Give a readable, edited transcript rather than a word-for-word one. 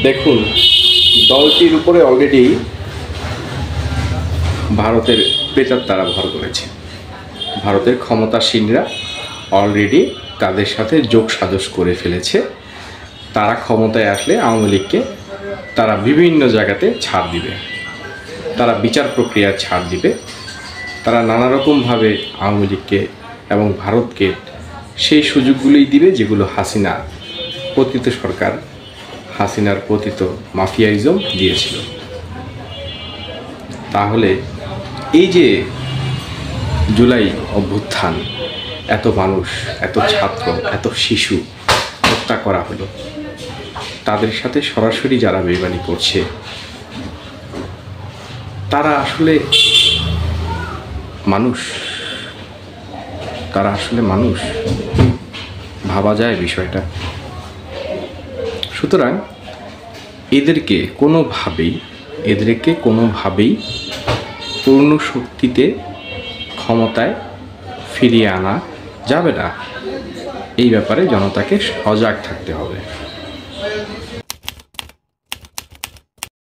দেখুন, দলটির উপরে অলরেডি ভারতের প্রেতাত্মারা ভর করেছে। ভারতের ক্ষমতাসীনরা অলরেডি তাদের সাথে যোগ সাজস করে ফেলেছে। তারা ক্ষমতায় আসলে আওয়ামী লীগকে তারা বিভিন্ন জায়গাতে ছাড় দিবে, তারা বিচার প্রক্রিয়ার ছাড় দিবে, তারা নানা রকমভাবে আওয়ামী লীগকে এবং ভারতকে সেই সুযোগগুলোই দিবে যেগুলো হাসিনা পতিত সরকার, হাসিনার পতিত মাফিয়াইজম দিয়েছিল। তাহলে এই যে জুলাই অভ্যুত্থান, এত মানুষ, এত ছাত্র, এত শিশু হত্যা করা হলো, তাদের সাথে সরাসরি যারা বেইমানি করছে তারা আসলে মানুষ, তারা আসলে মানুষ ভাবা যায় বিষয়টা। সুতরাং এদেরকে কোনোভাবেই পূর্ণ শক্তিতে ক্ষমতায় ফিরিয়ে আনা যাবে না। এই ব্যাপারে জনতাকে সজাগ থাকতে হবে।